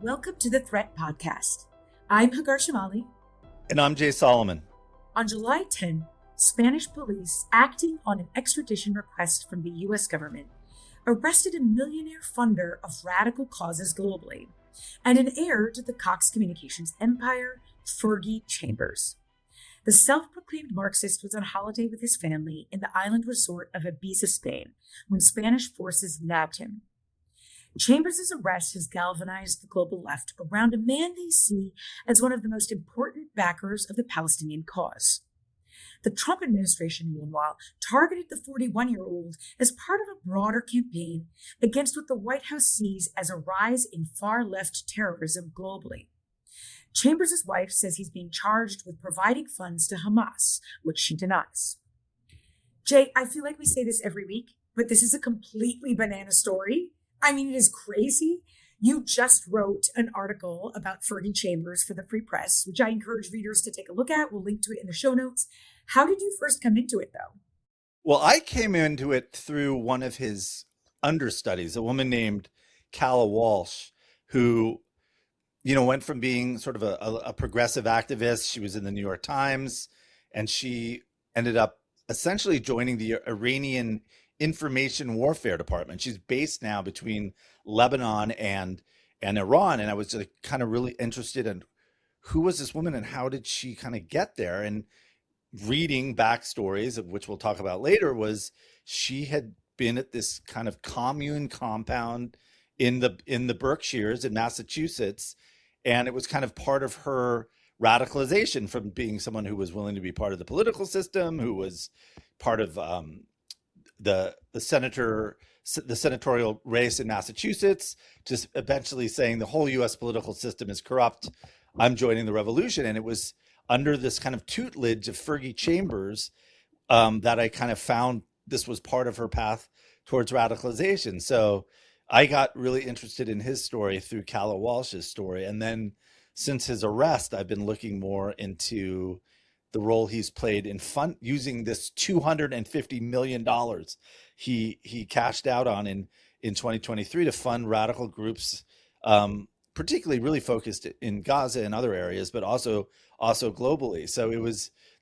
Welcome to the Threat Podcast. I'm Hagar Chemali. And I'm Jay Solomon. On July 10, Spanish police, acting on an extradition request from the U.S. government, arrested a millionaire funder of radical causes globally and an heir to the Cox Communications empire, Fergie Chambers. The self-proclaimed Marxist was on holiday with his family in the island resort of Ibiza, Spain, when Spanish forces nabbed him. Chambers' arrest has galvanized the global left around a man they see as one of the most important backers of the Palestinian cause. The Trump administration, meanwhile, targeted the 41-year-old as part of a broader campaign against what the White House sees as a rise in far-left terrorism globally. Chambers' wife says he's being charged with providing funds to Hamas, which she denies. Jay, I feel like we say this every week, but this is a completely banana story. I mean, it is crazy. You just wrote an article about Fergie Chambers for the Free Press, which I encourage readers to take a look at. We'll link to it in the show notes. How did you first come into it, though? Well, I came into it through one of his understudies, a woman named Calla Walsh, who, went from being sort of a progressive activist. She was in the New York Times, and she ended up essentially joining the Iranian Information Warfare Department. She's based now between Lebanon and Iran. And I was kind of really interested in who was this woman and how did she kind of get there? And reading backstories, of which we'll talk about later, was she had been at this kind of commune compound in the Berkshires in Massachusetts. And it was kind of part of her radicalization from being someone who was willing to be part of the political system, who was part of the senatorial race in Massachusetts, just eventually saying the whole U.S. political system is corrupt. I'm joining the revolution. And it was under this kind of tutelage of Fergie Chambers that I kind of found this was part of her path towards radicalization. So I got really interested in his story through Calla Walsh's story. And then since his arrest, I've been looking more into the role he's played in using this $250 million he cashed out on in 2023 to fund radical groups, particularly really focused in Gaza and other areas, but also globally. So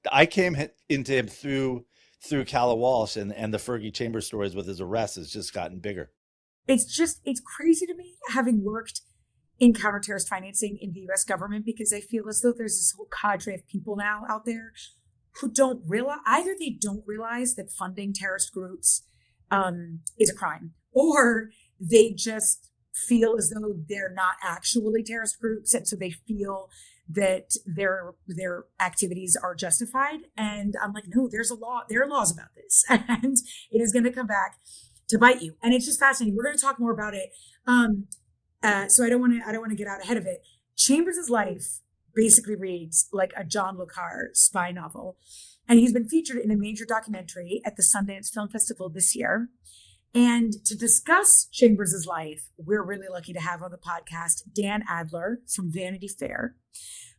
I came into him through Calla Walsh, and the Fergie Chambers stories with his arrest has just gotten bigger. It's crazy to me, having worked in counter-terrorist financing in the U.S. government, because I feel as though there's this whole cadre of people now out there who don't realize, either they don't realize that funding terrorist groups is a crime, or they just feel as though they're not actually terrorist groups, and so they feel that their activities are justified. And I'm like, no, there are laws about this, and it is going to come back to bite you. And it's just fascinating. We're going to talk more about it. So I don't want to get out ahead of it. Chambers' life basically reads like a John le Carre spy novel. And he's been featured in a major documentary at the Sundance Film Festival this year. And to discuss Chambers' life, we're really lucky to have on the podcast Dan Adler from Vanity Fair,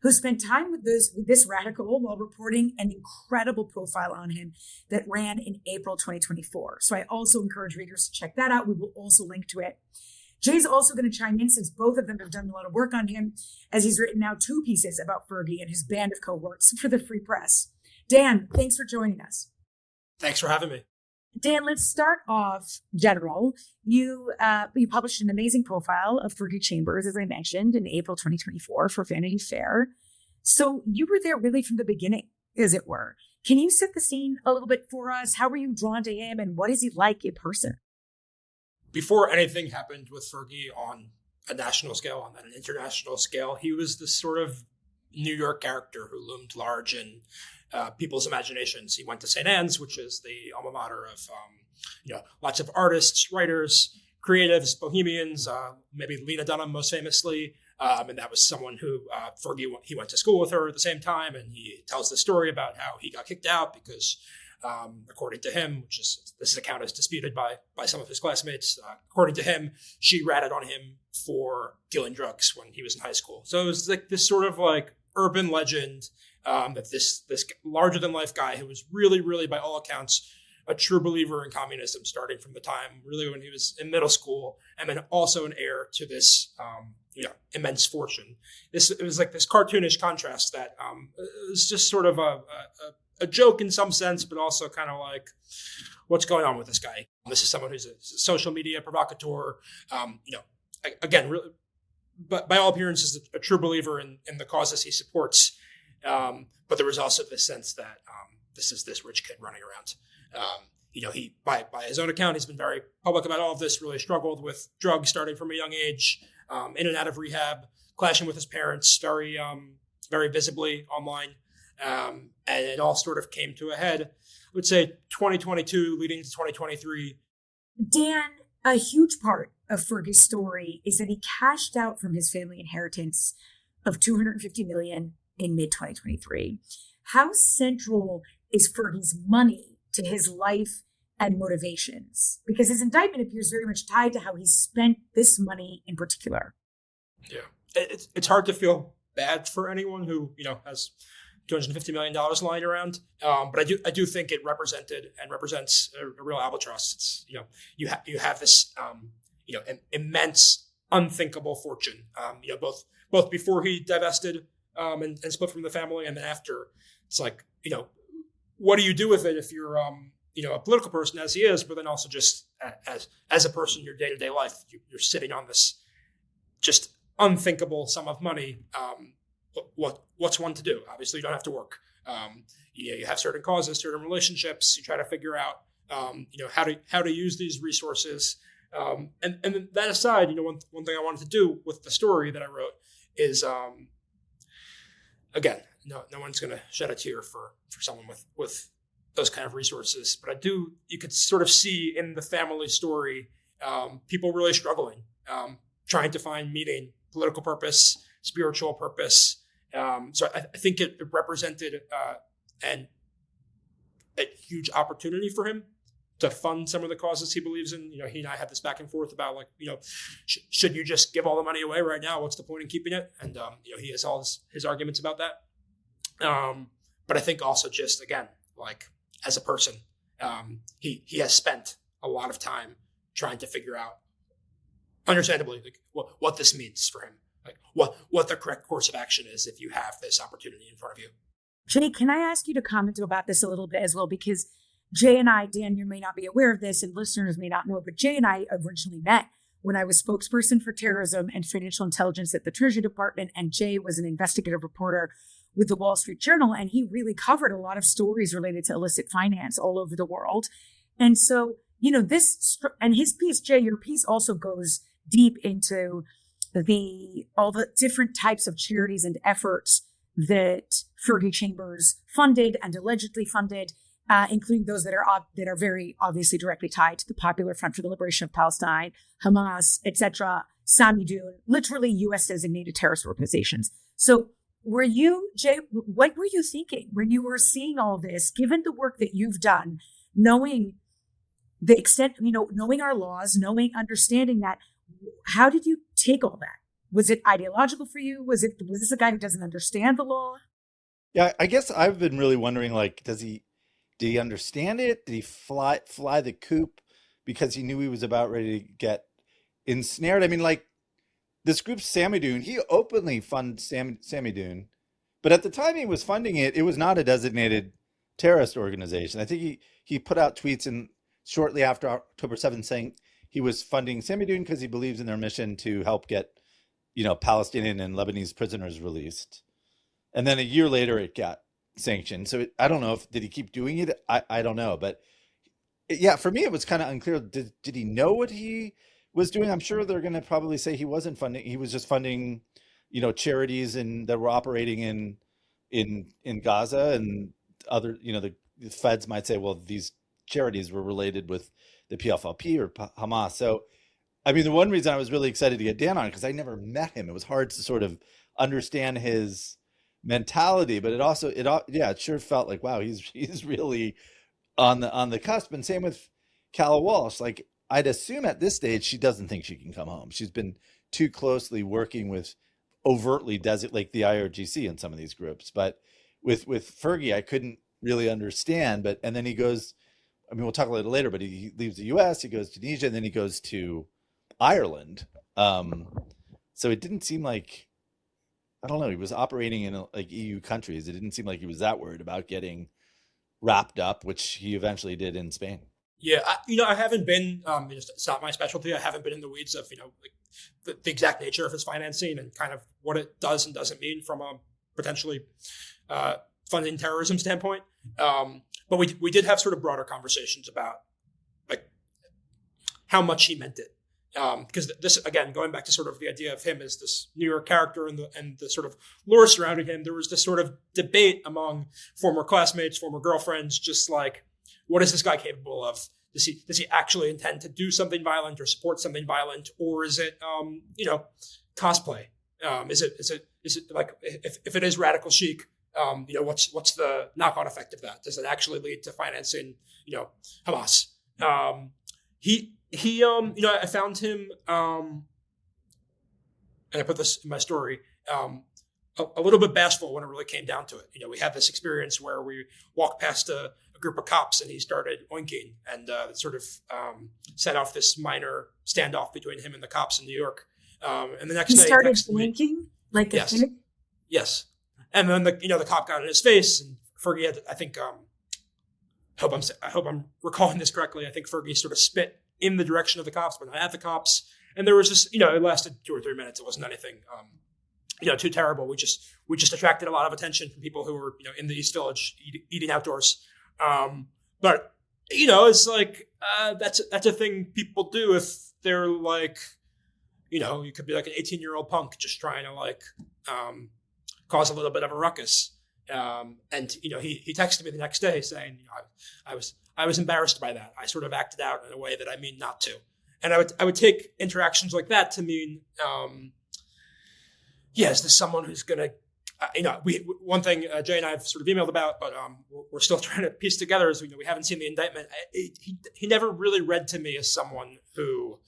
who spent time with this radical while reporting an incredible profile on him that ran in April 2024. So I also encourage readers to check that out. We will also link to it. Jay's also going to chime in, since both of them have done a lot of work on him, as he's written now 2 pieces about Fergie and his band of cohorts for the Free Press. Dan, thanks for joining us. Thanks for having me. Dan, let's start off general. You published an amazing profile of Fergie Chambers, as I mentioned, in April 2024 for Vanity Fair. So you were there really from the beginning, as it were. Can you set the scene a little bit for us? How were you drawn to him, and what is he like in person? Before anything happened with Fergie on a national scale, on an international scale, he was this sort of New York character who loomed large in people's imaginations. He went to St. Anne's, which is the alma mater of lots of artists, writers, creatives, bohemians, maybe Lena Dunham most famously. And that was someone who he went to school with her at the same time. And he tells the story about how he got kicked out because, according to him, this account is disputed by some of his classmates. According to him, she ratted on him for dealing drugs when he was in high school. So it was like this sort of like urban legend that this larger than life guy who was really, really, by all accounts, a true believer in communism starting from the time really when he was in middle school, and then also an heir to this immense fortune. It was like this cartoonish contrast that it was just sort of a joke in some sense, but also kind of like, what's going on with this guy? This is someone who's a social media provocateur, again, really, but by all appearances, a true believer in the causes he supports. But there was also this sense that this is this rich kid running around. He by his own account, he's been very public about all of this, really struggled with drugs starting from a young age, in and out of rehab, clashing with his parents very visibly online. And it all sort of came to a head, I would say 2022 leading into 2023. Dan, a huge part of Fergie's story is that he cashed out from his family inheritance of $250 million in mid-2023. How central is Fergie's money to his life and motivations? Because his indictment appears very much tied to how he spent this money in particular. Yeah, it's hard to feel bad for anyone who has $250 million lying around, but I do think it represented and represents a real albatross. It's you have this immense unthinkable fortune. Both before he divested and split from the family, and then after. It's like, what do you do with it if you're a political person, as he is, but then also just as a person in your day-to-day life, you're sitting on this just unthinkable sum of money. What's one to do? Obviously, you don't have to work. You have certain causes, certain relationships. You try to figure out, how to use these resources. And that aside, one thing I wanted to do with the story that I wrote is, again, no one's going to shed a tear for someone with those kind of resources. But you could sort of see in the family story, people really struggling, trying to find meaning, political purpose, spiritual purpose. So I think it represented a huge opportunity for him to fund some of the causes he believes in. He and I had this back and forth about should you just give all the money away right now? What's the point in keeping it? And he has all his arguments about that. But I think also just, again, like as a person, he has spent a lot of time trying to figure out, understandably, like what this means for him, like what the correct course of action is if you have this opportunity in front of you. Jay, can I ask you to comment about this a little bit as well? Because Jay and I, Dan, you may not be aware of this and listeners may not know, but Jay and I originally met when I was spokesperson for terrorism and financial intelligence at the Treasury Department, and Jay was an investigative reporter with the Wall Street Journal, and he really covered a lot of stories related to illicit finance all over the world. And so, this, and his piece, Jay, your piece also goes deep into all the different types of charities and efforts that Fergie Chambers funded and allegedly funded, including those that are very obviously directly tied to the Popular Front for the Liberation of Palestine, Hamas, etc., Samidun, literally U.S. designated terrorist organizations. So were you, Jay, what were you thinking when you were seeing all this, given the work that you've done, knowing the extent, knowing our laws, understanding that, how did you take all that? Was it ideological for you? Was this a guy who doesn't understand the law? Yeah, I guess I've been really wondering, like, did he understand it? Did he fly the coop because he knew he was about ready to get ensnared? I mean, like, this group Samidun, he openly funded Samidun, but at the time he was funding it, it was not a designated terrorist organization. I think he put out tweets shortly after October 7th saying he was funding Samidun because he believes in their mission to help get, Palestinian and Lebanese prisoners released. And then a year later it got sanctioned. So I don't know did he keep doing it? I don't know. But yeah, for me, it was kind of unclear. Did he know what he was doing? I'm sure they're going to probably say he wasn't funding. He was just funding, charities that were operating in Gaza, and other, the feds might say, well, these charities were related with the PFLP or Hamas. So, I mean, the one reason I was really excited to get Dan on, because I never met him. It was hard to sort of understand his mentality, but it sure felt like, wow, he's really on the cusp. And same with Calla Walsh. Like, I'd assume at this stage she doesn't think she can come home. She's been too closely working with overtly like the IRGC in some of these groups. But with Fergie, I couldn't really understand. And then he goes I mean, we'll talk a little later, but he leaves the U.S., he goes to Tunisia, and then he goes to Ireland. So it didn't seem like, I don't know, he was operating in like EU countries. It didn't seem like he was that worried about getting wrapped up, which he eventually did in Spain. Yeah, I haven't been, it's not my specialty. I haven't been in the weeds of, like the exact nature of his financing and kind of what it does and doesn't mean from a potentially funding terrorism standpoint. But we did have sort of broader conversations about like how much he meant it. Because this, again, going back to sort of the idea of him as this New York character and the sort of lore surrounding him, there was this sort of debate among former classmates, former girlfriends, just like, what is this guy capable of? Does he actually intend to do something violent or support something violent, or is it cosplay? Is it like if it is radical chic? What's the knock-on effect of that? Does it actually lead to financing Hamas? I found him, and I put this in my story, a little bit bashful when it really came down to it. We had this experience where we walked past a group of cops and he started oinking and sort of set off this minor standoff between him and the cops in New York. And the next day he started blinking like yes. a kid? Yes. And then the cop got in his face, and Fergie had, I think, I hope I'm recalling this correctly. I think Fergie sort of spit in the direction of the cops, but not at the cops. And there was this, it lasted 2 or 3 minutes. It wasn't anything, too terrible. We just attracted a lot of attention from people who were, in the East Village eating outdoors. But it's like, that's a thing people do if they're like, you could be like an 18-year-old punk just trying to like, cause a little bit of a ruckus. And he texted me the next day saying, I was embarrassed by that. I sort of acted out in a way that I mean not to. And I would take interactions like that to mean, is this someone who's going to, one thing Jay and I have sort of emailed about, but we're still trying to piece together is, we haven't seen the indictment. He never really read to me as someone who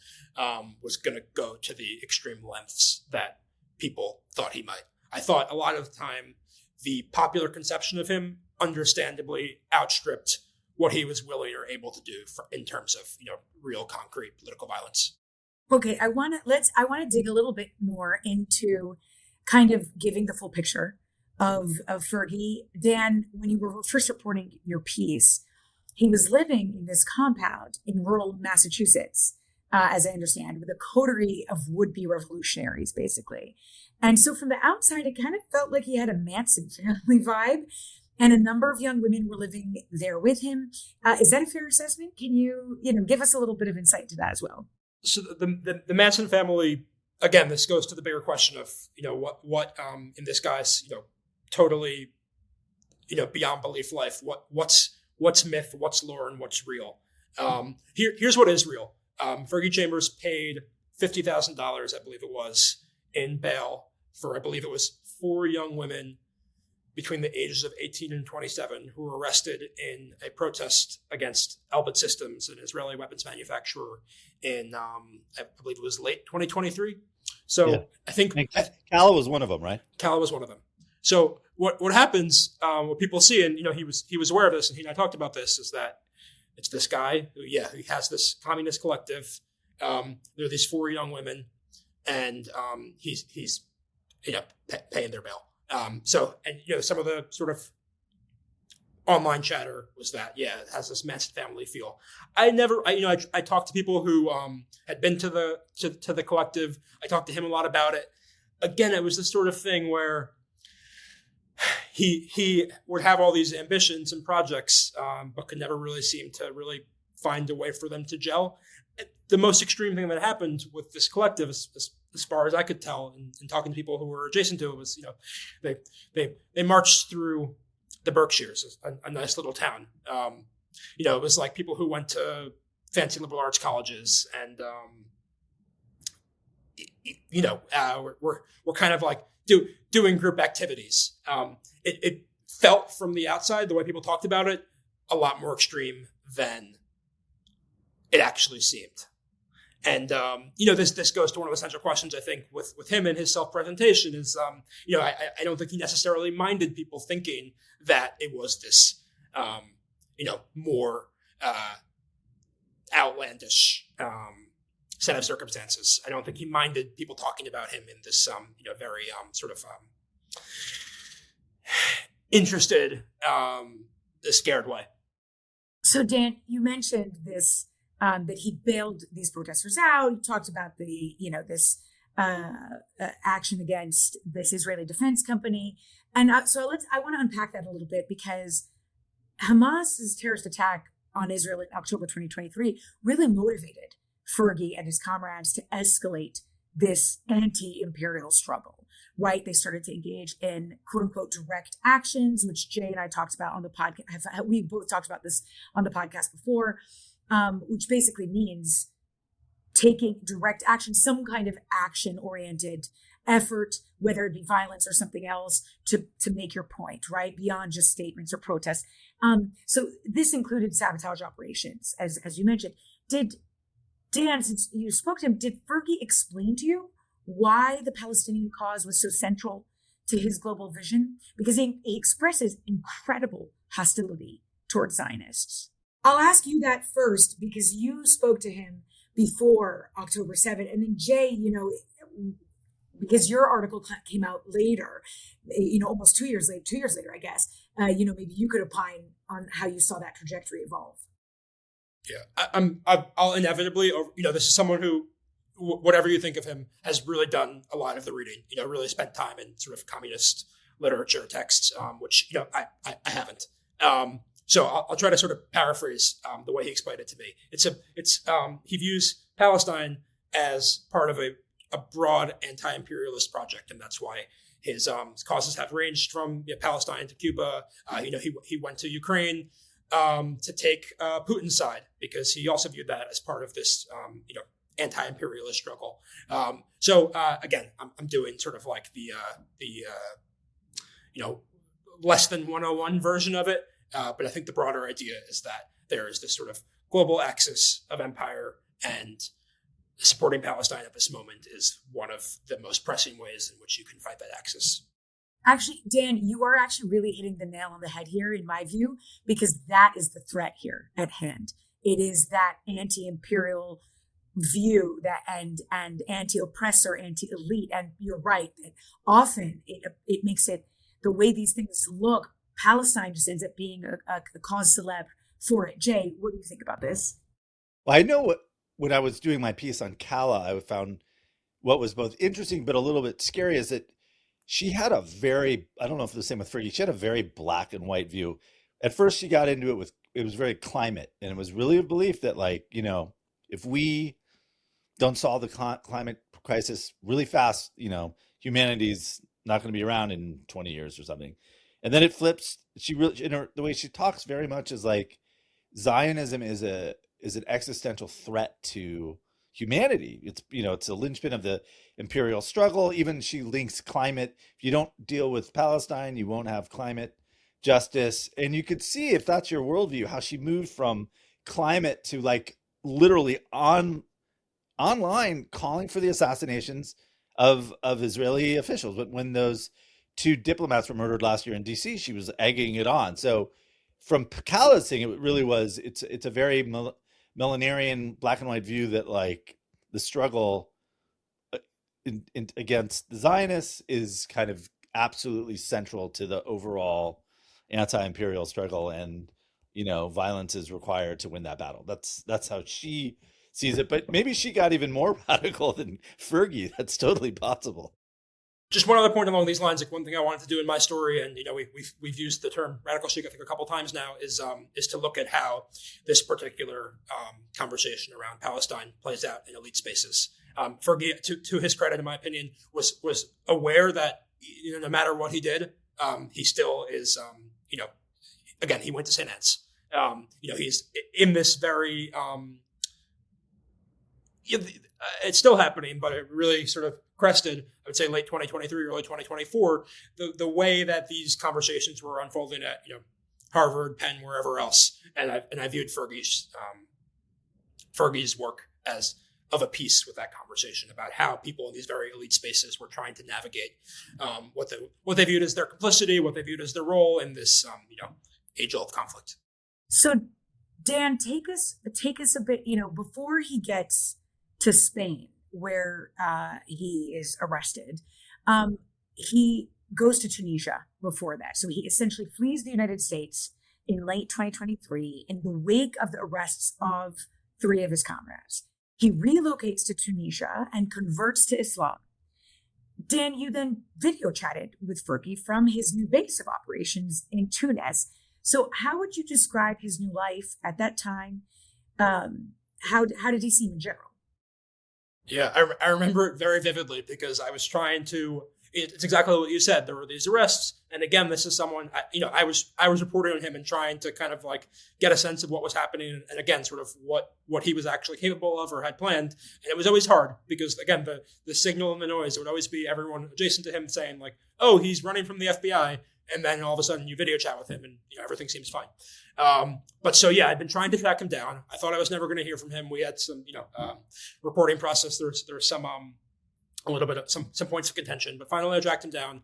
was going to go to the extreme lengths that people thought he might. I thought a lot of the time the popular conception of him understandably outstripped what he was willing or able to do in terms of, real concrete political violence. Okay, I want to dig a little bit more into kind of giving the full picture of Fergie. Dan, when you were first reporting your piece, he was living in this compound in rural Massachusetts, as I understand, with a coterie of would-be revolutionaries, basically. And so from the outside, it kind of felt like he had a Manson family vibe, and a number of young women were living there with him. Is that a fair assessment? Can you, give us a little bit of insight to that as well? So the Manson family, again, this goes to the bigger question of, what in this guy's, totally, beyond belief life, what's myth, what's lore, and what's real. Here's what is real. Fergie Chambers paid $50,000, I believe it was, in bail for, I believe it was 4 young women between the ages of 18 and 27 who were arrested in a protest against Elbit Systems, an Israeli weapons manufacturer, in, I believe it was late 2023. So yeah. I think Calla was one of them, right? Calla was one of them. So what happens, what people see, and he was aware of this, and he and I talked about this, is that it's this guy who, he has this communist collective. There are these 4 young women, and he's paying their bail. Some of the sort of online chatter was that, it has this Manson family feel. I talked to people who had been to the collective. I talked to him a lot about it. Again, it was this sort of thing where he would have all these ambitions and projects, but could never really seem to really find a way for them to gel. The most extreme thing that happened with this collective, as far as I could tell, and talking to people who were adjacent to it, was they marched through the Berkshires, a nice little town. It was like people who went to fancy liberal arts colleges, and we're kind of like doing group activities. It felt from the outside, the way people talked about it, a lot more extreme than it actually seemed. And, this goes to one of the central questions, I think, with him and his self-presentation is, I don't think he necessarily minded people thinking that it was this, more outlandish set of circumstances. I don't think he minded people talking about him in this very sort of interested, scared way. So Dan, you mentioned this that he bailed these protesters out. You talked about the this action against this Israeli defense company, and I want to unpack that a little bit, because Hamas's terrorist attack on Israel in October 2023 really motivated Fergie and his comrades to escalate this anti-imperial struggle, right? They started to engage in quote unquote direct actions, which Jay and I talked about on the podcast. We both talked about this on the podcast before, which basically means taking direct action, some kind of action-oriented effort, whether it be violence or something else, to make your point, right? Beyond just statements or protests. So this included sabotage operations, as you mentioned. Dan, since you spoke to him, did Fergie explain to you why the Palestinian cause was so central to his global vision? Because he expresses incredible hostility towards Zionists. I'll ask you that first, because you spoke to him before October 7th. And then Jay, because your article came out later, almost 2 years later, I guess, maybe you could opine on how you saw that trajectory evolve. Yeah, I'll inevitably, this is someone who, whatever you think of him, has really done a lot of the reading, really spent time in sort of communist literature texts, which, I haven't. So I'll try to sort of paraphrase the way he explained it to me. He views Palestine as part of a broad anti-imperialist project, and that's why his causes have ranged from Palestine to Cuba. He went to Ukraine to take Putin's side, because he also viewed that as part of this anti-imperialist struggle. Again, I'm doing sort of like the less than 101 version of it. But I think the broader idea is that there is this sort of global axis of empire, and supporting Palestine at this moment is one of the most pressing ways in which you can fight that axis. Actually, Dan, you are actually really hitting the nail on the head here, in my view, because that is the threat here at hand. It is that anti-imperial view that and anti-oppressor, anti-elite. And you're right that often it makes it, the way these things look, Palestine just ends up being a cause célèbre for it. Jay, what do you think about this? Well, I know when I was doing my piece on Calla, I found what was both interesting but a little bit scary is that she had a very, I don't know if it's the same with Fergie, she had a very black and white view. At first she got into it was very climate, and it was really a belief that, like, if we don't solve the climate crisis really fast, humanity's not going to be around in 20 years or something. And then it flips. She really, the way she talks very much is like Zionism is an existential threat to humanity. It's a linchpin of the imperial struggle. Even she links climate. If you don't deal with Palestine, you won't have climate justice. And you could see, if that's your worldview, how she moved from climate to like literally online calling for the assassinations of Israeli officials. But when those 2 diplomats were murdered last year in DC, she was egging it on. So from Calla's thing, it really was, it's a very millenarian black and white view that, like, the struggle against the Zionists is kind of absolutely central to the overall anti-imperial struggle, and violence is required to win that battle. That's how she sees it. But maybe she got even more radical than Fergie. That's totally possible. Just one other point along these lines, like one thing I wanted to do in my story, and we've used the term radical chic I think a couple times now, is to look at how this particular conversation around Palestine plays out in elite spaces. Fergie, to his credit, in my opinion, was aware that no matter what he did, he still is again, he went to St. Anne's. He's in this very it's still happening, but it really sort of crested, I would say, late 2023, early 2024, the way that these conversations were unfolding at Harvard, Penn, wherever else, and I viewed Fergie's work as of a piece with that conversation about how people in these very elite spaces were trying to navigate what they viewed as their complicity, what they viewed as their role in this age-old conflict. So, Dan, take us a bit, before he gets to Spain, where he is arrested. He goes to Tunisia before that. So he essentially flees the United States in late 2023 in the wake of the arrests of 3 of his comrades. He relocates to Tunisia and converts to Islam. Dan, you then video chatted with Fergie from his new base of operations in Tunis. So how would you describe his new life at that time? How did he seem in general? Yeah, I remember it very vividly because I was trying to. It's exactly what you said. There were these arrests, and again, this is someone I was reporting on him and trying to kind of like get a sense of what was happening, and again, sort of what he was actually capable of or had planned. And it was always hard because again, the signal and the noise, it would always be everyone adjacent to him saying like, "Oh, he's running from the FBI," and then all of a sudden you video chat with him, and everything seems fine. But so yeah, I'd been trying to track him down. I thought I was never going to hear from him. We had some reporting process. There's some a little bit of some points of contention, but finally I tracked him down.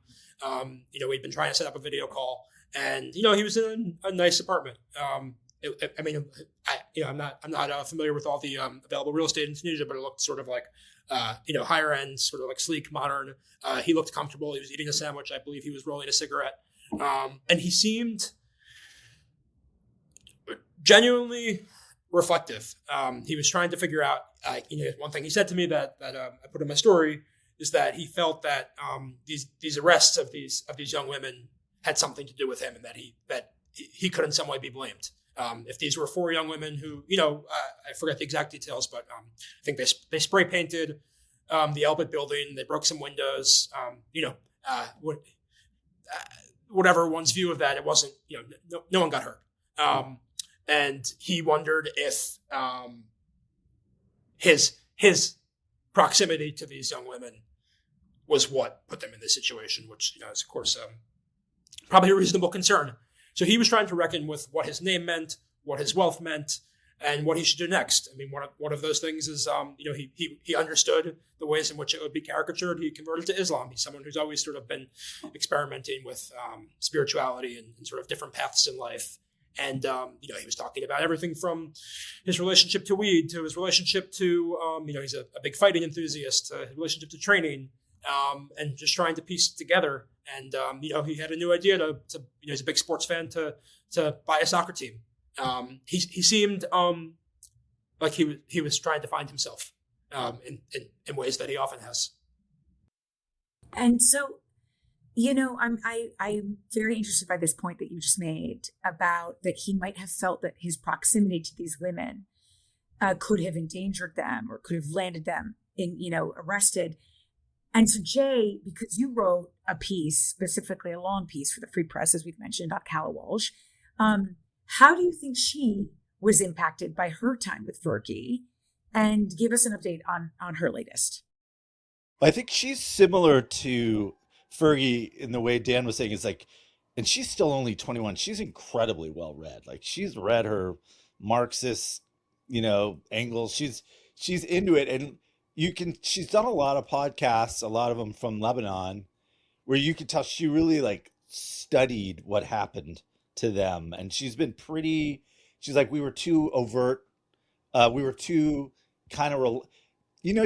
We'd been trying to set up a video call, and he was in a nice apartment. I'm not familiar with all the available real estate in Tunisia, but it looked sort of like higher end, sort of like sleek, modern. He looked comfortable. He was eating a sandwich. I believe he was rolling a cigarette, and he seemed genuinely reflective. He was trying to figure out. One thing he said to me that I put in my story is that he felt that these arrests of these young women had something to do with him, and that he could in some way be blamed. If these were 4 young women who, I forget the exact details, but I think they spray painted the Elbit building, they broke some windows, whatever one's view of that, it wasn't, no one got hurt. And he wondered if his proximity to these young women was what put them in this situation, which is of course probably a reasonable concern. So he was trying to reckon with what his name meant, what his wealth meant, and what he should do next. I mean, one of those things is he understood the ways in which it would be caricatured. He converted to Islam. He's someone who's always sort of been experimenting with spirituality and sort of different paths in life. And, he was talking about everything from his relationship to weed to his relationship to, he's a big fighting enthusiast, his relationship to training, and just trying to piece it together. And, he had a new idea to he's a big sports fan, to buy a soccer team. He seemed like he was trying to find himself in ways that he often has. And so, I'm very interested by this point that you just made about that he might have felt that his proximity to these women could have endangered them or could have landed them in, arrested. And so, Jay, because you wrote a piece, specifically a long piece for the Free Press, as we've mentioned, about Calla Walsh, how do you think she was impacted by her time with Fergie? And give us an update on her latest. I think she's similar to Fergie in the way Dan was saying. Is like, and she's still only 21. She's incredibly well read. Like, she's read her Marxist, angles. She's into it, and she's done a lot of podcasts, a lot of them from Lebanon, where you could tell she really like studied what happened to them. And she's like, we were too overt. We were too kind of,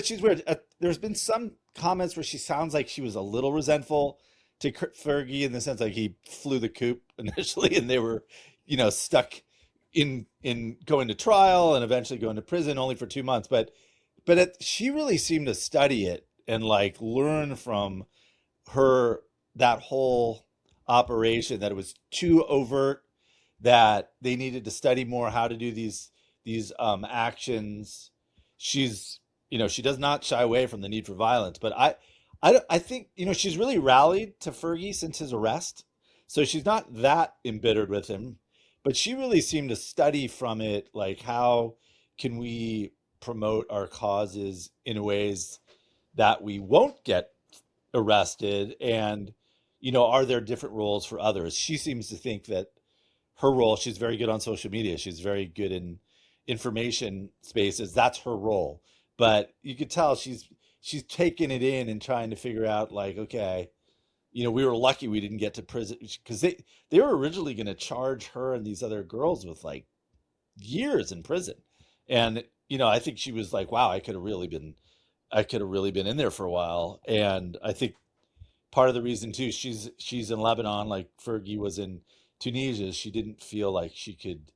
she's weird. There's been some comments where she sounds like she was a little resentful to Fergie in the sense like he flew the coop initially and they were, stuck in going to trial and eventually going to prison only for 2 months. But she really seemed to study it and like learn from that whole operation, that it was too overt, that they needed to study more how to do these actions. She's, she does not shy away from the need for violence, but I think, she's really rallied to Fergie since his arrest. So she's not that embittered with him, but she really seemed to study from it, like, how can we promote our causes in ways that we won't get arrested? And, are there different roles for others? She seems to think that her role, she's very good on social media. She's very good in information spaces. That's her role. But you could tell she's taking it in and trying to figure out, like, okay, we were lucky we didn't get to prison, because they were originally going to charge her and these other girls with like years in prison. And, I think she was like, wow, I could have really been in there for a while. And I think part of the reason too, she's in Lebanon, like Fergie was in Tunisia. She didn't feel like she could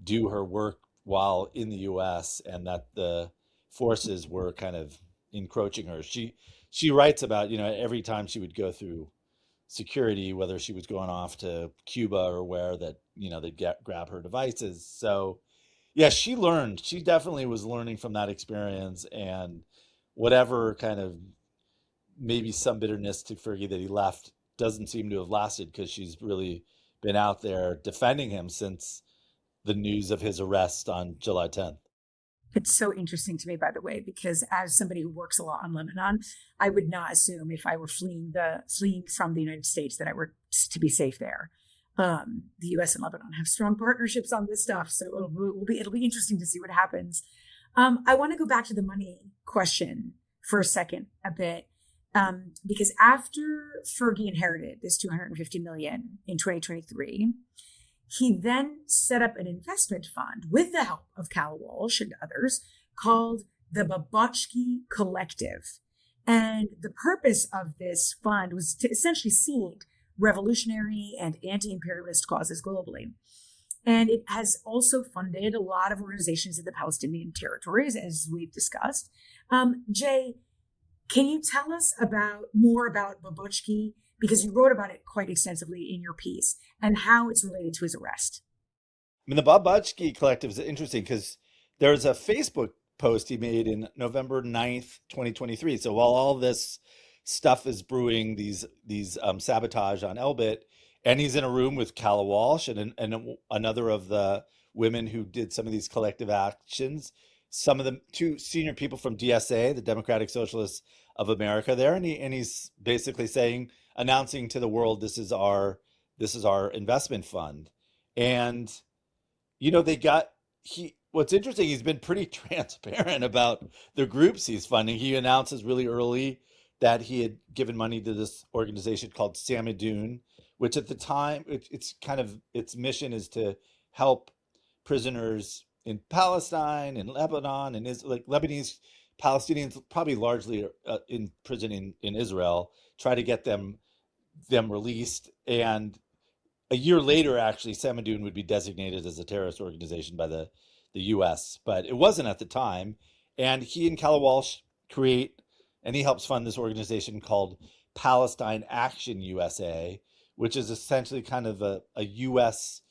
do her work while in the US, and that the forces were kind of encroaching her. She writes about, every time she would go through security, whether she was going off to Cuba or where, that, they'd grab her devices. So yeah, she definitely was learning from that experience, and whatever kind of maybe some bitterness to Fergie that he left doesn't seem to have lasted, because she's really been out there defending him since the news of his arrest on July 10th. It's so interesting to me, by the way, because as somebody who works a lot on Lebanon, I would not assume if I were fleeing from the United States that I were to be safe there. The U.S. and Lebanon have strong partnerships on this stuff, so it'll be interesting to see what happens. I want to go back to the money question for a second, a bit, because after Fergie inherited this $250 million in 2023. He then set up an investment fund with the help of Calla Walsh and others called the Babochki Collective. And the purpose of this fund was to essentially seed revolutionary and anti-imperialist causes globally. And it has also funded a lot of organizations in the Palestinian territories, as we've discussed. Jay, can you tell us more about Babochki? Because you wrote about it quite extensively in your piece, and how it's related to his arrest. I mean, the Babochki Collective is interesting because there's a Facebook post he made in November 9th, 2023. So while all this stuff is brewing, these sabotage on Elbit, and he's in a room with Calla Walsh and another of the women who did some of these collective actions, some of the two senior people from DSA, the Democratic Socialists of America, there, and he's basically announcing to the world, this is our investment fund. And what's interesting, he's been pretty transparent about the groups he's funding. He announces really early that he had given money to this organization called Samidoun, which at the time its mission is to help prisoners in Palestine and Lebanon, and Lebanese Palestinians, probably largely in prison in Israel, try to get them released. And a year later, actually, Samidoun would be designated as a terrorist organization by the U.S., but it wasn't at the time. And he and Calla Walsh he helps fund this organization called Palestine Action USA, which is essentially kind of a U.S.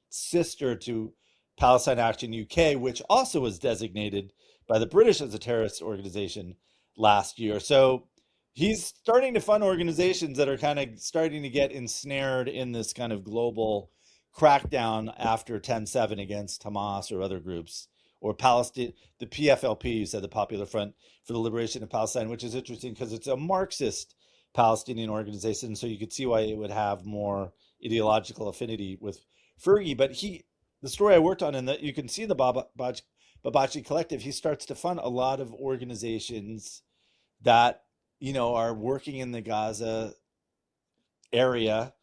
sister to Palestine Action UK, which also was designated by the British as a terrorist organization last year. So he's starting to fund organizations that are kind of starting to get ensnared in this kind of global crackdown after 10/7 against Hamas or other groups, or Palestine, the PFLP, you said, the Popular Front for the Liberation of Palestine, which is interesting because it's a Marxist Palestinian organization. So you could see why it would have more ideological affinity with Fergie. But the story I worked on, and that you can see the Babochki Collective, he starts to fund a lot of organizations that are working in the Gaza area.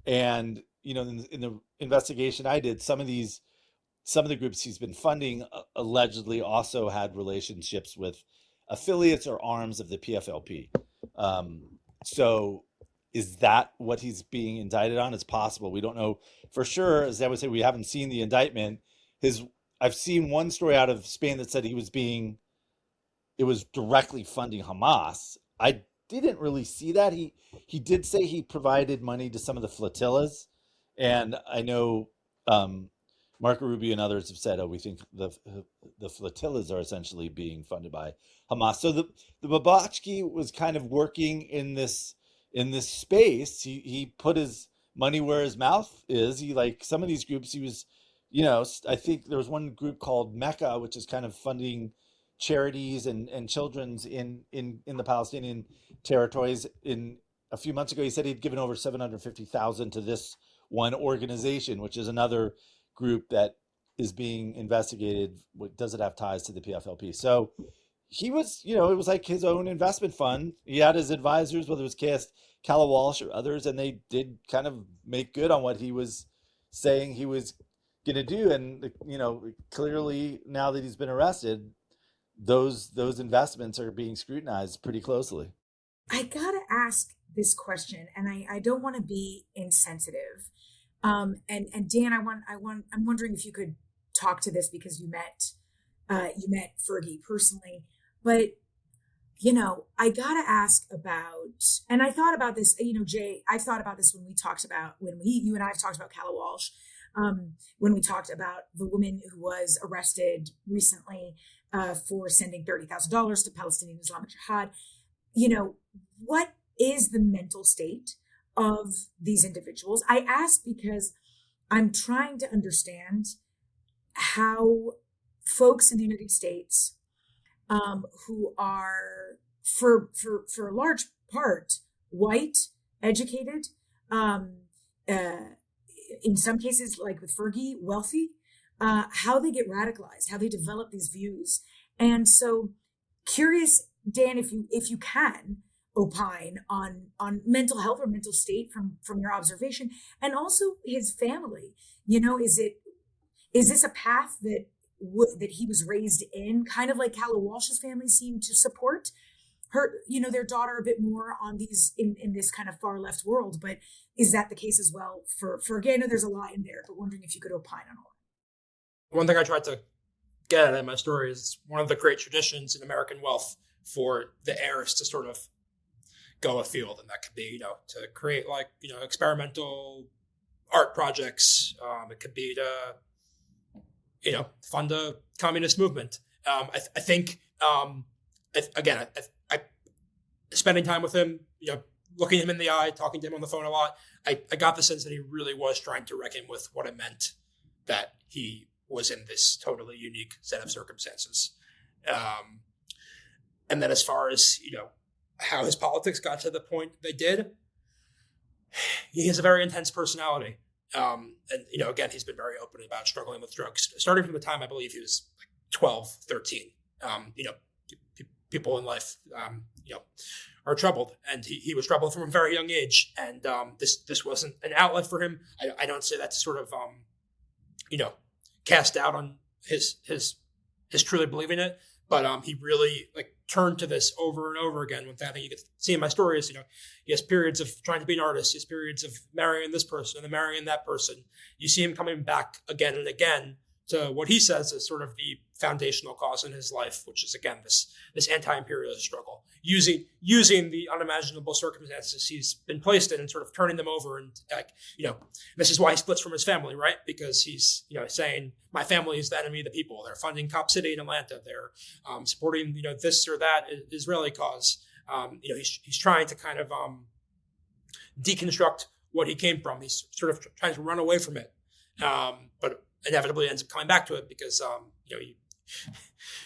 And in the investigation I did, some of the groups he's been funding allegedly also had relationships with affiliates or arms of the PFLP. So is that what he's being indicted on? It's possible. We don't know for sure. As I would say, we haven't seen the indictment. I've seen one story out of Spain that said it was directly funding Hamas. I didn't really see that. He did say he provided money to some of the flotillas, and I know Marco Rubio and others have said, we think the flotillas are essentially being funded by Hamas. So the Babochki was kind of working in this space. He put his money where his mouth is. He, like some of these groups, he was, I think there was one group called Mecca, which is kind of funding charities and children's in the Palestinian territories. A few months ago, he said he'd given over $750,000 to this one organization, which is another group that is being investigated. Does it have ties to the PFLP? So he was, it was like his own investment fund. He had his advisors, whether it was Calla Walsh or others, and they did kind of make good on what he was saying he was going to do. And, clearly now that he's been arrested, those investments are being scrutinized pretty closely. I gotta ask this question, and I don't want to be insensitive. And Dan, I'm wondering if you could talk to this because you met Fergie personally, but I gotta ask about, and I thought about this, Jay, I've thought about this when you and I have talked about Calla Walsh, when we talked about the woman who was arrested recently for sending $30,000 to Palestinian Islamic Jihad. What is the mental state of these individuals? I ask because I'm trying to understand how folks in the United States, who are for a large part white, educated, in some cases, like with Fergie, wealthy, how they get radicalized, how they develop these views. And so curious, Dan, if you can opine on mental health or mental state from your observation, and also his family. Is this a path that he was raised in, kind of like Calla Walsh's family seemed to support her, their daughter a bit more on these in this kind of far left world, but is that the case as well for again? I know there's a lot in there, but wondering if you could opine on all. One thing I tried to get at in my story is one of the great traditions in American wealth for the heirs to sort of go afield, and that could be to create experimental art projects. It could be to fund a communist movement. I think spending time with him, looking him in the eye, talking to him on the phone a lot, I got the sense that he really was trying to reckon with what it meant that he was in this totally unique set of circumstances. And then as far as, how his politics got to the point they did, he has a very intense personality. And, again, he's been very open about struggling with drugs, starting from the time I believe he was like 12, 13. People in life, are troubled, and he was troubled from a very young age. And this wasn't an outlet for him. I don't say that to sort of, cast doubt on his truly believing it, but he really turned to this over and over again. One thing I think you can see in my story is, he has periods of trying to be an artist. He has periods of marrying this person and then marrying that person. You see him coming back again and again to what he says is sort of the foundational cause in his life, which is, again, this anti-imperialist struggle, using the unimaginable circumstances he's been placed in and sort of turning them over. And, this is why he splits from his family, right? Because he's, saying, my family is the enemy of the people. They're funding Cop City in Atlanta. They're supporting, this or that Israeli cause. He's trying to kind of deconstruct what he came from. He's sort of trying to run away from it. But inevitably ends up coming back to it because,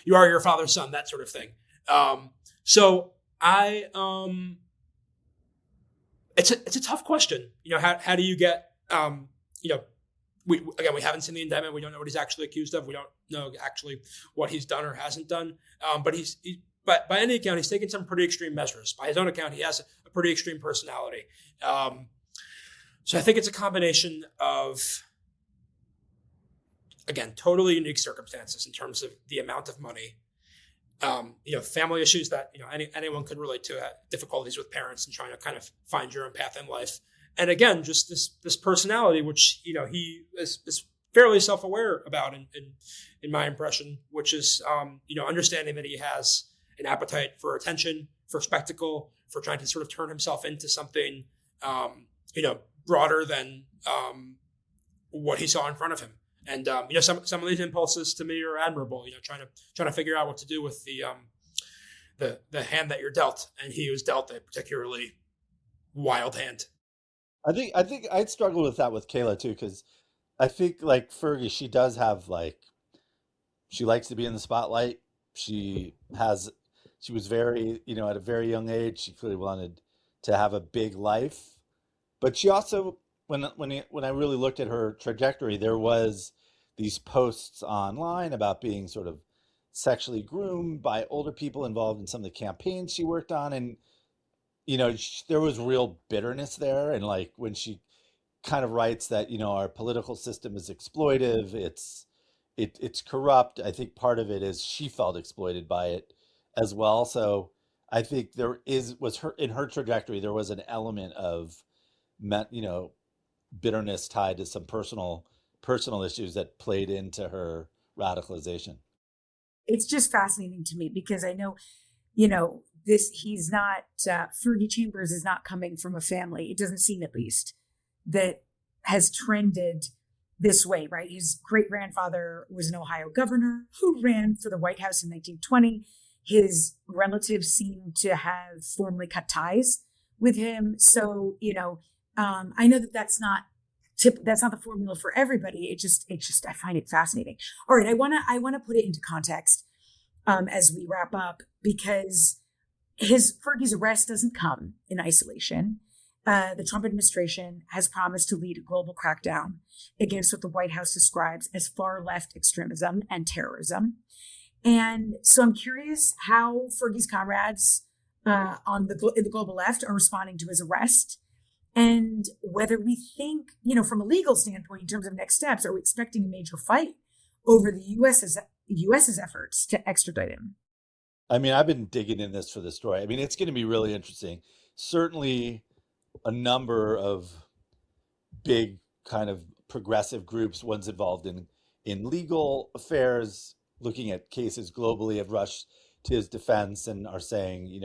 you are your father's son, that sort of thing. So it's a tough question. How do you get, we haven't seen the indictment. We don't know what he's actually accused of. We don't know actually what he's done or hasn't done. But by any account, he's taken some pretty extreme measures. By his own account, he has a pretty extreme personality. So I think it's a combination of, again, totally unique circumstances in terms of the amount of money, family issues that, anyone could relate to, difficulties with parents and trying to kind of find your own path in life. And again, just this personality, which, he is fairly self-aware about in my impression, which is, understanding that he has an appetite for attention, for spectacle, for trying to sort of turn himself into something, broader than what he saw in front of him. And some of these impulses to me are admirable. Trying to figure out what to do with the hand that you're dealt, and he was dealt a particularly wild hand. I think I'd struggle with that with Calla too, because I think like Fergie, she does have she likes to be in the spotlight. She was very at a very young age, she clearly wanted to have a big life, but she also, when I really looked at her trajectory, there was these posts online about being sort of sexually groomed by older people involved in some of the campaigns she worked on, and there was real bitterness there. And when she kind of writes that, our political system is exploitive. It's corrupt. I think part of it is she felt exploited by it as well. So I think was her in her trajectory, there was an element of, bitterness tied to some personal issues that played into her radicalization. It's just fascinating to me because I know, he's not, Fergie Chambers is not coming from a family, it doesn't seem at least, that has trended this way, right? His great-grandfather was an Ohio governor who ran for the White House in 1920. His relatives seem to have formally cut ties with him. So, I know that that's not the formula for everybody. It just, I find it fascinating. All right. I want to put it into context, as we wrap up, because Fergie's arrest doesn't come in isolation. The Trump administration has promised to lead a global crackdown against what the White House describes as far-left extremism and terrorism. And so I'm curious how Fergie's comrades in the global left are responding to his arrest, and whether we think, from a legal standpoint, in terms of next steps, are we expecting a major fight over the U.S.'s efforts to extradite him? I mean, I've been digging in this for the story. I mean, it's going to be really interesting. Certainly a number of big kind of progressive groups, ones involved in legal affairs, looking at cases globally, have rushed to his defense and are saying,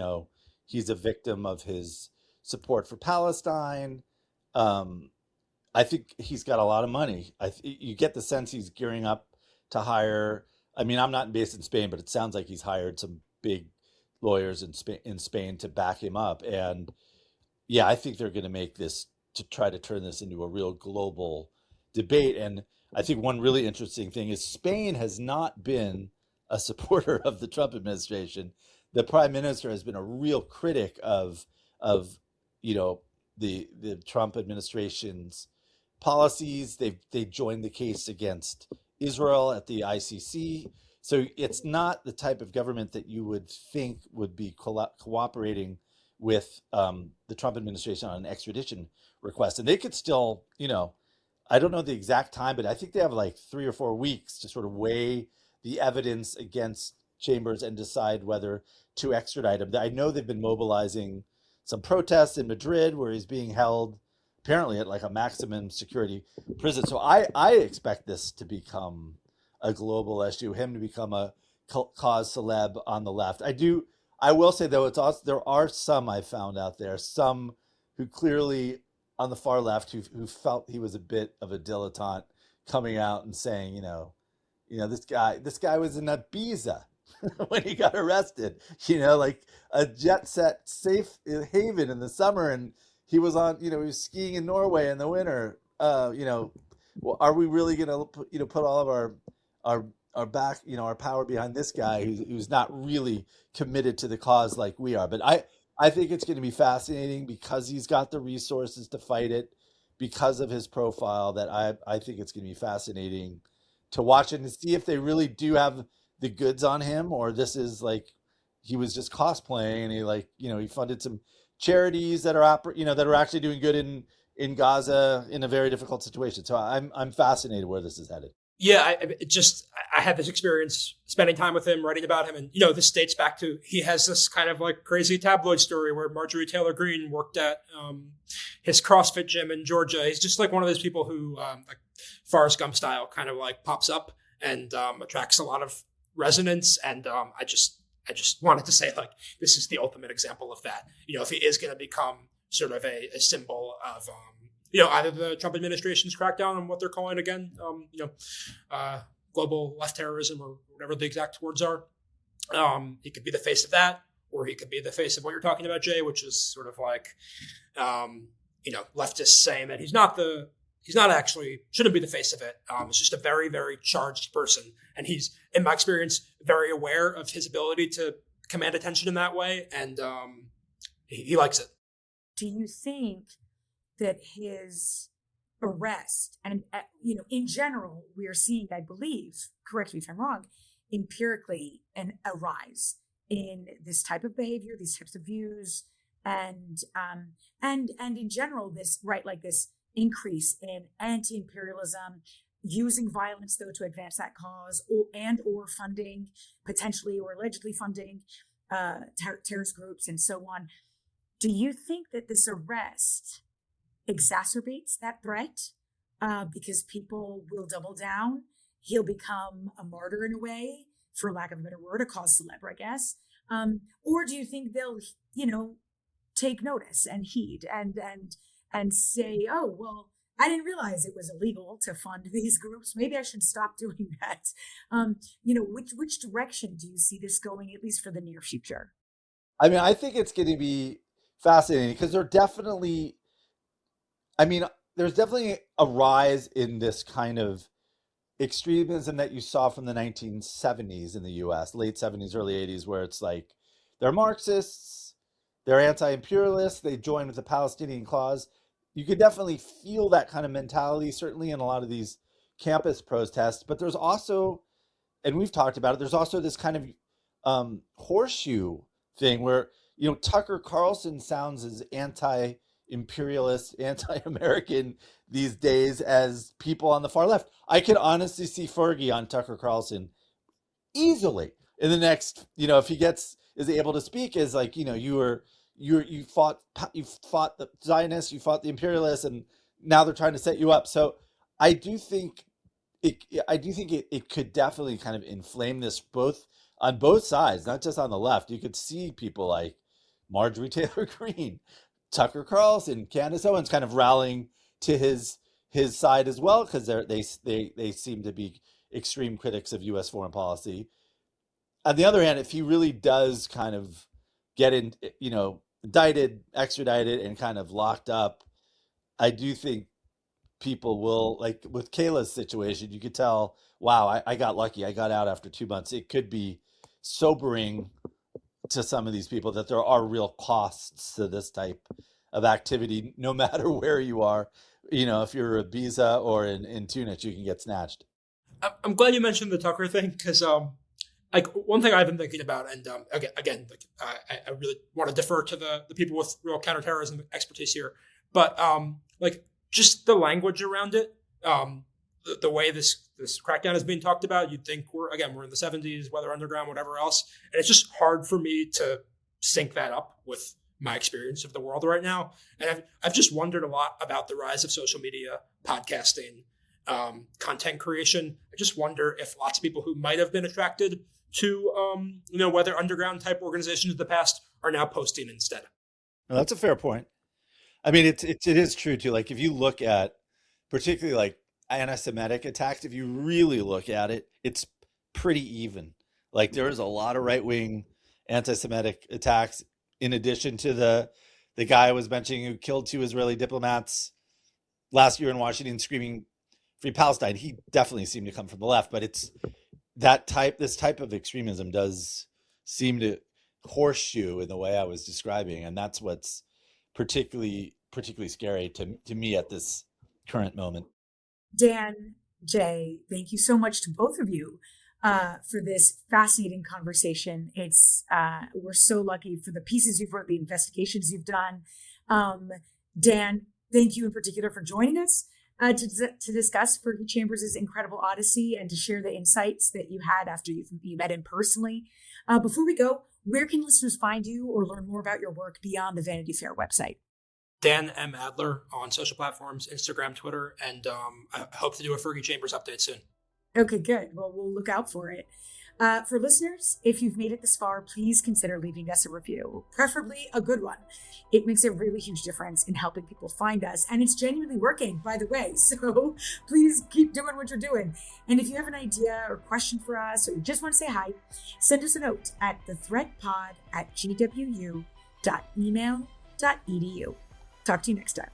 he's a victim of his support for Palestine. I think he's got a lot of money. You get the sense he's gearing up to hire. I mean, I'm not based in Spain, but it sounds like he's hired some big lawyers in Spain to back him up. And yeah, I think they're going to make this, to try to turn this into a real global debate. And I think one really interesting thing is Spain has not been a supporter of the Trump administration. The prime minister has been a real critic of the Trump administration's policies. They joined the case against Israel at the ICC. So it's not the type of government that you would think would be cooperating with the Trump administration on an extradition request. And they could still, I don't know the exact time, but I think they have like 3 or 4 weeks to sort of weigh the evidence against Chambers and decide whether to extradite him. I know they've been mobilizing some protests in Madrid where he's being held apparently at like a maximum security prison. So I expect this to become a global issue, him to become a cause celeb on the left. I will say though, it's also, there are some I found out there, some who clearly on the far left who felt he was a bit of a dilettante, coming out and saying, this guy was in Ibiza when he got arrested, like a jet set safe haven in the summer, and he was on, he was skiing in Norway in the winter. Well, are we really going to put all of our back, our power behind this guy who's not really committed to the cause like we are? But I think it's going to be fascinating because he's got the resources to fight it, because of his profile, that I think it's going to be fascinating to watch it and see if they really do have the goods on him, or this is like he was just cosplaying and he funded some charities that are that are actually doing good in Gaza in a very difficult situation. So I'm fascinated where this is headed. Yeah, I had this experience spending time with him, writing about him, and this dates back to, he has this kind of like crazy tabloid story where Marjorie Taylor Greene worked at his CrossFit gym in Georgia. He's just like one of those people who, like Forrest Gump style, kind of like pops up and attracts a lot of resonance. And I just wanted to say, like, this is the ultimate example of that. If he is going to become sort of a symbol of either the Trump administration's crackdown on what they're calling again, global left terrorism, or whatever the exact words are. He could be the face of that, or he could be the face of what you're talking about, Jay, which is sort of like, leftists saying that he's not actually, shouldn't be the face of it. It's just a very, very charged person. And he's, in my experience, very aware of his ability to command attention in that way. And he likes it. Do you think that his arrest, and in general, we are seeing, I believe, correct me if I'm wrong, empirically a rise in this type of behavior, these types of views, and in general, this, right, like this increase in anti-imperialism, using violence, though, to advance that cause, or funding, potentially or allegedly funding terrorist groups and so on. Do you think that this arrest exacerbates that threat because people will double down? He'll become a martyr in a way, for lack of a better word, a cause célèbre, I guess. Or do you think they'll, take notice and heed and say, oh, well, I didn't realize it was illegal to fund these groups. Maybe I should stop doing that. Which direction do you see this going, at least for the near future? I mean, I think it's going to be fascinating because there's definitely a rise in this kind of extremism that you saw from the 1970s in the US, late 70s, early 80s, where it's like they're Marxists, they're anti-imperialists, they join with the Palestinian cause. You could definitely feel that kind of mentality, certainly in a lot of these campus protests. But there's also, and we've talked about it, there's also this kind of horseshoe thing where, Tucker Carlson sounds as anti-imperialist, anti-American these days as people on the far left. I could honestly see Fergie on Tucker Carlson easily in the next, if he is able to speak as like, you fought the Zionists, you fought the imperialists, and now they're trying to set you up. So I do think it could definitely kind of inflame this on both sides, not just on the left. You could see people like Marjorie Taylor Greene, Tucker Carlson, Candace Owens kind of rallying to his side as well, because they seem to be extreme critics of U.S. foreign policy. On the other hand, if he really does kind of get in, indicted, extradited, and kind of locked up, I do think people will, like with Kayla's situation, you could tell, wow, I got lucky. I got out after 2 months. It could be sobering to some of these people that there are real costs to this type of activity, no matter where you are. If you're Ibiza or in Tunis, you can get snatched. I'm glad you mentioned the Tucker thing because, one thing I've been thinking about, and again, I really want to defer to the people with real counterterrorism expertise here, but just the language around it, the way this crackdown is being talked about, you'd think we're in the 70s, whether underground, whatever else, and it's just hard for me to sync that up with my experience of the world right now. And I've just wondered a lot about the rise of social media, podcasting, content creation. I just wonder if lots of people who might have been attracted to, whether underground type organizations of the past are now posting instead. Well, that's a fair point. I mean, it is true too. Like if you look at particularly like anti-Semitic attacks, if you really look at it, it's pretty even. Like there is a lot of right-wing anti-Semitic attacks in addition to the guy I was mentioning who killed 2 Israeli diplomats last year in Washington screaming free Palestine. He definitely seemed to come from the left, but it's this type of extremism does seem to horseshoe in the way I was describing. And that's what's particularly scary to me at this current moment. Dan, Jay, thank you so much to both of you for this fascinating conversation. We're so lucky for the pieces you've wrote, the investigations you've done. Dan, thank you in particular for joining us to discuss Fergie Chambers' incredible odyssey and to share the insights that you had after you met him personally. Before we go, where can listeners find you or learn more about your work beyond the Vanity Fair website? Dan M. Adler on social platforms, Instagram, Twitter, and I hope to do a Fergie Chambers update soon. Okay, good. Well, we'll look out for it. For listeners, if you've made it this far, please consider leaving us a review, preferably a good one. It makes a really huge difference in helping people find us, and it's genuinely working, by the way. So please keep doing what you're doing. And if you have an idea or question for us, or you just want to say hi, send us a note at thethreatpod@gwu.email.edu. Talk to you next time.